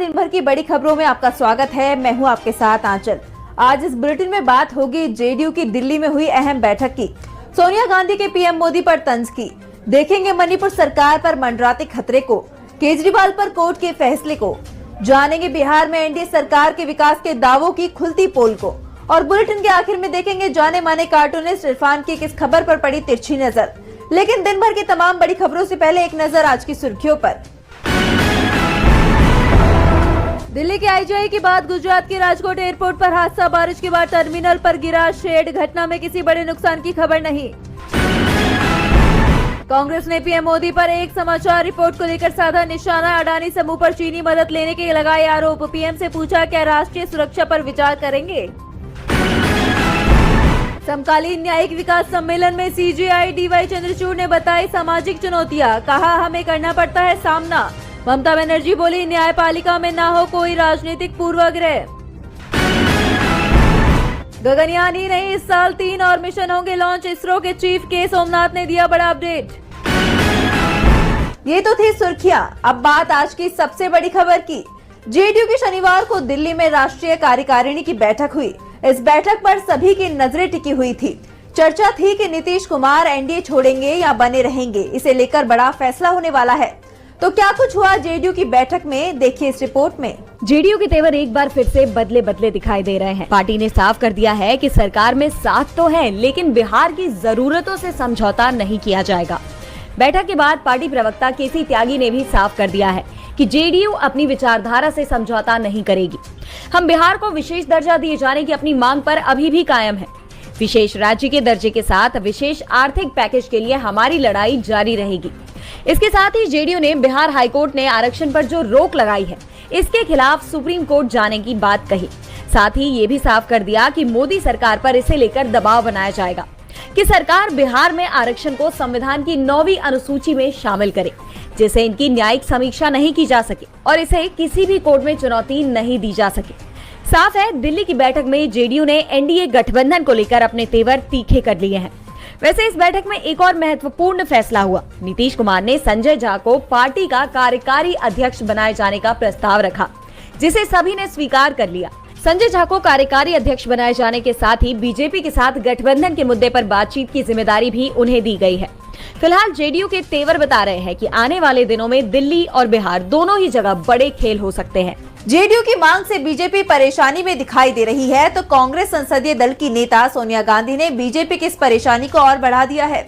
दिन भर की बड़ी खबरों में आपका स्वागत है। मैं हूं आपके साथ आंचल। आज इस बुलेटिन में बात होगी जेडीयू की दिल्ली में हुई अहम बैठक की, सोनिया गांधी के पीएम मोदी पर तंज की, देखेंगे मणिपुर सरकार पर मंडराते खतरे को, केजरीवाल पर कोर्ट के फैसले को, जानेंगे बिहार में एनडीए सरकार के विकास के दावों की खुलती पोल को, और बुलेटिन के आखिर में देखेंगे जाने माने कार्टूनिस्ट इरफान की किस खबर पर पड़ी तिरछी नजर। लेकिन दिन भर की तमाम बड़ी खबरों से पहले एक नजर आज की सुर्खियों पर। दिल्ली के आईजीआई की बात, गुजरात के राजकोट एयरपोर्ट पर हादसा, बारिश के बाद टर्मिनल पर गिरा शेड, घटना में किसी बड़े नुकसान की खबर नहीं। कांग्रेस ने पीएम मोदी पर एक समाचार रिपोर्ट को लेकर साधा निशाना, अडानी समूह पर चीनी मदद लेने के लगाए आरोप, पीएम से पूछा क्या राष्ट्रीय सुरक्षा पर विचार करेंगे। समकालीन न्यायिक विकास सम्मेलन में सीजेआई डीवाई चंद्रचूड़ ने बताई सामाजिक चुनौतियां, कहा हमें करना पड़ता है सामना। ममता बनर्जी बोली न्यायपालिका में ना हो कोई राजनीतिक पूर्वाग्रह। गगनयान ही नहीं, इस साल 3 और मिशन होंगे लॉन्च, इसरो के चीफ के सोमनाथ ने दिया बड़ा अपडेट। ये तो थी सुर्खियां। अब बात आज की सबसे बड़ी खबर की। जेडीयू की शनिवार को दिल्ली में राष्ट्रीय कार्यकारिणी की बैठक हुई। इस बैठक पर सभी की नजरें टिकी हुई थी। चर्चा थी कि नीतीश कुमार एनडीए छोड़ेंगे या बने रहेंगे, इसे लेकर बड़ा फैसला होने वाला है। तो क्या कुछ हुआ जेडीयू की बैठक में, देखिए इस रिपोर्ट में। जेडीयू के तेवर एक बार फिर से बदले बदले दिखाई दे रहे हैं। पार्टी ने साफ कर दिया है कि सरकार में साथ तो है, लेकिन बिहार की जरूरतों से समझौता नहीं किया जाएगा। बैठक के बाद पार्टी प्रवक्ता केसी त्यागी ने भी साफ कर दिया है कि जेडीयू अपनी विचारधारा से समझौता नहीं करेगी। हम बिहार को विशेष दर्जा दिए जाने की अपनी मांग पर अभी भी कायम है। विशेष राज्य के दर्जे के साथ विशेष आर्थिक पैकेज के लिए हमारी लड़ाई जारी रहेगी। इसके साथ ही जेडीयू ने बिहार हाईकोर्ट ने आरक्षण पर जो रोक लगाई है, इसके खिलाफ सुप्रीम कोर्ट जाने की बात कही। साथ ही ये भी साफ कर दिया कि मोदी सरकार पर इसे लेकर दबाव बनाया जाएगा कि सरकार बिहार में आरक्षण को संविधान की 9वीं अनुसूची में शामिल करे, जिसे इनकी न्यायिक समीक्षा नहीं की जा सके और इसे किसी भी कोर्ट में चुनौती नहीं दी जा सके। साफ है, दिल्ली की बैठक में जेडीयू ने एनडीए गठबंधन को लेकर अपने तेवर तीखे कर लिए हैं। वैसे इस बैठक में एक और महत्वपूर्ण फैसला हुआ। नीतीश कुमार ने संजय झा को पार्टी का कार्यकारी अध्यक्ष बनाए जाने का प्रस्ताव रखा, जिसे सभी ने स्वीकार कर लिया। संजय झा को कार्यकारी अध्यक्ष बनाए जाने के साथ ही बीजेपी के साथ गठबंधन के मुद्दे पर बातचीत की जिम्मेदारी भी उन्हें दी गई है। फिलहाल जेडीयू के तेवर बता रहे हैं कि आने वाले दिनों में दिल्ली और बिहार दोनों ही जगह बड़े खेल हो सकते हैं। जेडीयू की मांग से बीजेपी परेशानी में दिखाई दे रही है, तो कांग्रेस संसदीय दल की नेता सोनिया गांधी ने बीजेपी की इस परेशानी को और बढ़ा दिया है।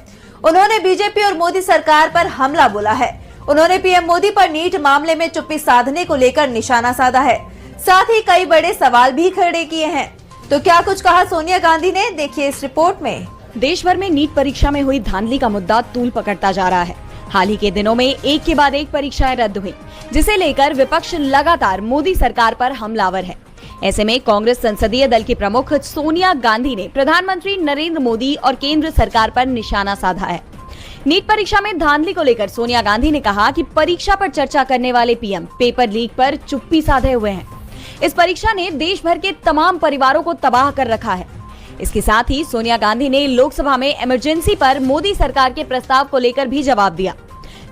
उन्होंने बीजेपी और मोदी सरकार पर हमला बोला है। उन्होंने पीएम मोदी पर नीट मामले में चुप्पी साधने को लेकर निशाना साधा है। साथ ही कई बड़े सवाल भी खड़े किए हैं। तो क्या कुछ कहा सोनिया गांधी ने, देखिए इस रिपोर्ट में। देश भर में नीट परीक्षा में हुई धांधली का मुद्दा तूल पकड़ता जा रहा है। हाल ही के दिनों में एक के बाद एक परीक्षाएं रद्द हुई, जिसे लेकर विपक्ष लगातार मोदी सरकार पर हमलावर है। ऐसे में कांग्रेस संसदीय दल की प्रमुख सोनिया गांधी ने प्रधानमंत्री नरेंद्र मोदी और केंद्र सरकार पर निशाना साधा है। नीट परीक्षा में धांधली को लेकर सोनिया गांधी ने कहा कि परीक्षा पर चर्चा करने वाले पीएम पेपर लीक पर चुप्पी साधे हुए हैं। इस परीक्षा ने देश भर के तमाम परिवारों को तबाह कर रखा है। इसके साथ ही सोनिया गांधी ने लोकसभा में इमरजेंसी पर मोदी सरकार के प्रस्ताव को लेकर भी जवाब दिया।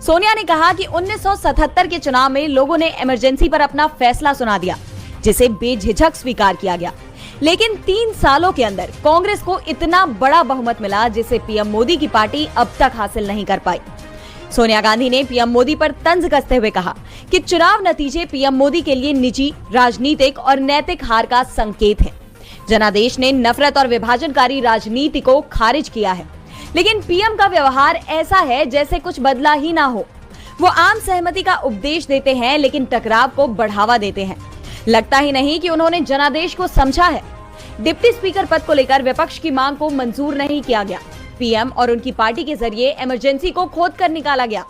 सोनिया ने कहा कि 1977 के चुनाव में लोगों ने इमरजेंसी पर अपना फैसला सुना दिया, जिसे बेझिझक स्वीकार किया गया। लेकिन 3 सालों के अंदर कांग्रेस को इतना बड़ा बहुमत मिला, जिसे पीएम मोदी की पार्टी अब तक हासिल नहीं कर पाई। सोनिया गांधी ने पीएम मोदी पर तंज कसते हुए कहा कि चुनाव नतीजे पीएम मोदी के लिए निजी, राजनीतिक और नैतिक हार का संकेत है। जनादेश ने नफरत और विभाजनकारी राजनीति को खारिज किया है, लेकिन पीएम का व्यवहार ऐसा है जैसे कुछ बदला ही ना हो। वो आम सहमति का उपदेश देते हैं, लेकिन टकराव को बढ़ावा देते हैं। लगता ही नहीं कि उन्होंने जनादेश को समझा है। डिप्टी स्पीकर पद को लेकर विपक्ष की मांग को मंजूर नहीं किया गया। पीएम और उनकी पार्टी के जरिए इमरजेंसी को खोद कर निकाला गया।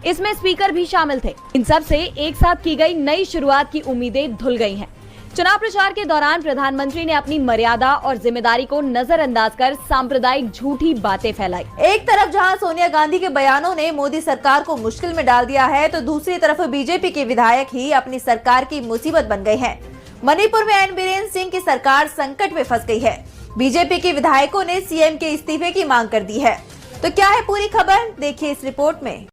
इसमें स्पीकर भी शामिल थे। इन सब से एक साथ की गई नई शुरुआत की उम्मीदें धुल गई हैं। चुनाव प्रचार के दौरान प्रधानमंत्री ने अपनी मर्यादा और जिम्मेदारी को नजरअंदाज कर सांप्रदायिक झूठी बातें फैलाई। एक तरफ जहां सोनिया गांधी के बयानों ने मोदी सरकार को मुश्किल में डाल दिया है, तो दूसरी तरफ बीजेपी के विधायक ही अपनी सरकार की मुसीबत बन गए हैं। मणिपुर में एन बीरेन सिंह की सरकार संकट में फंस गई है। बीजेपी के विधायकों ने सीएम के इस्तीफे की मांग कर दी है। तो क्या है पूरी खबर, देखिए इस रिपोर्ट में।